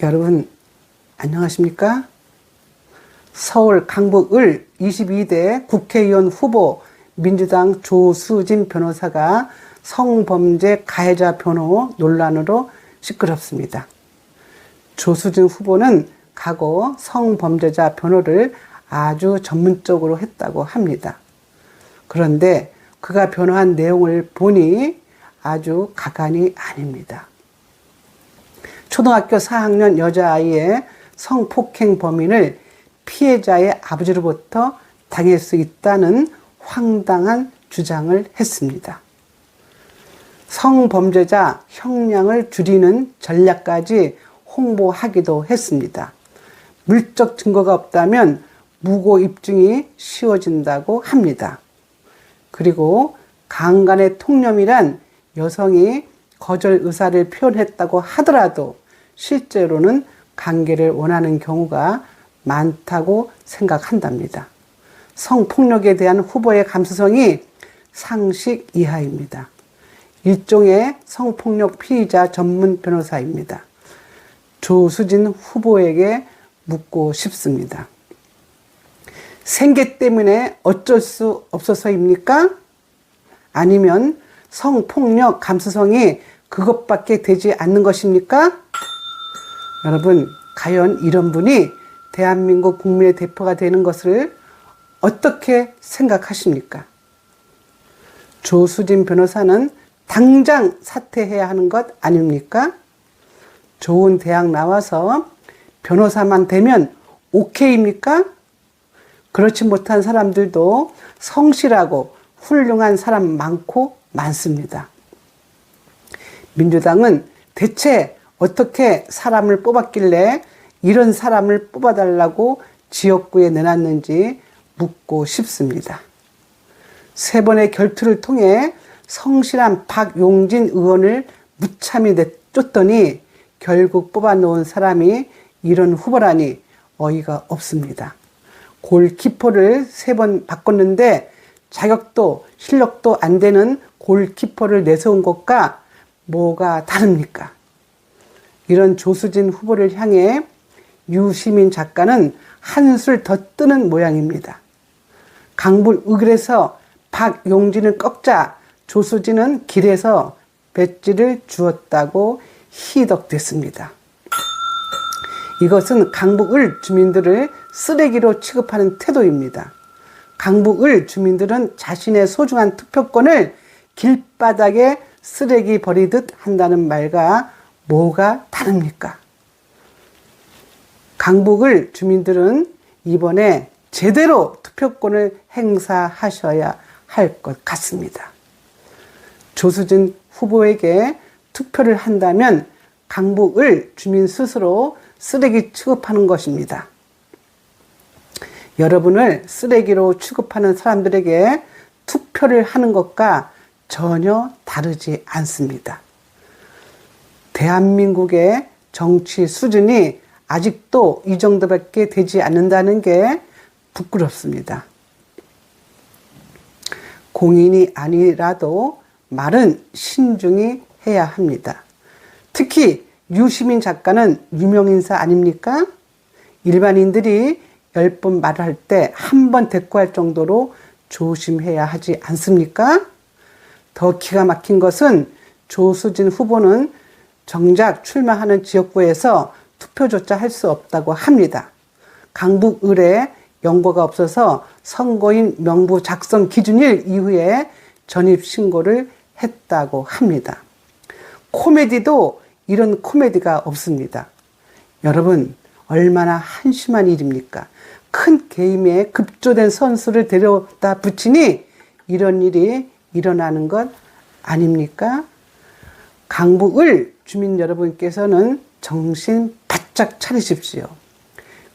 여러분 안녕하십니까? 서울 강북을 22대 국회의원 후보 민주당 조수진 변호사가 성범죄 가해자 변호 논란으로 시끄럽습니다. 조수진 후보는 과거 성범죄자 변호를 아주 전문적으로 했다고 합니다. 그런데 그가 변호한 내용을 보니 아주 가관이 아닙니다. 초등학교 4학년 여자아이의 성폭행 범인을 피해자의 아버지로부터 당할 수 있다는 황당한 주장을 했습니다. 성범죄자 형량을 줄이는 전략까지 홍보하기도 했습니다. 물적 증거가 없다면 무고 입증이 쉬워진다고 합니다. 그리고 강간의 통념이란 여성이 거절 의사를 표현했다고 하더라도 실제로는 관계를 원하는 경우가 많다고 생각한답니다. 성폭력에 대한 후보의 감수성이 상식 이하입니다. 일종의 성폭력 피의자 전문 변호사입니다. 조수진 후보에게 묻고 싶습니다. 생계 때문에 어쩔 수 없어서입니까? 아니면 성폭력 감수성이 그것밖에 되지 않는 것입니까? 여러분, 과연 이런 분이 대한민국 국민의 대표가 되는 것을 어떻게 생각하십니까? 조수진 변호사는 당장 사퇴해야 하는 것 아닙니까? 좋은 대학 나와서 변호사만 되면 오케이입니까? 그렇지 못한 사람들도 성실하고 훌륭한 사람 많습니다. 민주당은 대체 어떻게 사람을 뽑았길래 이런 사람을 뽑아달라고 지역구에 내놨는지 묻고 싶습니다. 3번의 결투를 통해 성실한 박용진 의원을 무참히 내쫓더니 결국 뽑아놓은 사람이 이런 후보라니 어이가 없습니다. 골키퍼를 3번 바꿨는데 자격도 실력도 안 되는 골키퍼를 내세운 것과 뭐가 다릅니까? 이런 조수진 후보를 향해 유시민 작가는 한술 더 뜨는 모양입니다. 강불의글에서 박용진을 꺾자 조수진은 길에서 배지를 주었다고 희덕됐습니다. 이것은 강북을 주민들을 쓰레기로 취급하는 태도입니다. 강북을 주민들은 자신의 소중한 투표권을 길바닥에 쓰레기 버리듯 한다는 말과 뭐가 다릅니까? 강북을 주민들은 이번에 제대로 투표권을 행사하셔야 할 것 같습니다. 조수진 후보에게 투표를 한다면 강북을 주민 스스로 쓰레기 취급하는 것입니다. 여러분을 쓰레기로 취급하는 사람들에게 투표를 하는 것과 전혀 다르지 않습니다. 대한민국의 정치 수준이 아직도 이 정도밖에 되지 않는다는 게 부끄럽습니다. 공인이 아니라도 말은 신중히 해야 합니다. 특히 유시민 작가는 유명인사 아닙니까? 일반인들이 10번 말할 때 한 번 대꾸할 정도로 조심해야 하지 않습니까? 더 기가 막힌 것은 조수진 후보는 정작 출마하는 지역구에서 투표조차 할 수 없다고 합니다. 강북을에 연고가 없어서 선거인 명부 작성 기준일 이후에 전입신고를 했다고 합니다. 코미디도 이런 코미디가 없습니다. 여러분, 얼마나 한심한 일입니까? 큰 게임에 급조된 선수를 데려다 붙이니 이런 일이 일어나는 것 아닙니까? 강북을 주민 여러분께서는 정신 바짝 차리십시오.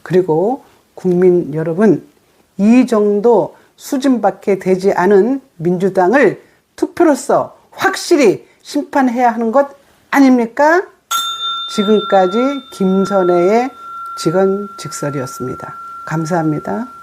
그리고 국민 여러분, 이 정도 수준밖에 되지 않은 민주당을 투표로서 확실히 심판해야 하는 것 아닙니까? 지금까지 김선혜의 직언직설이었습니다. 감사합니다.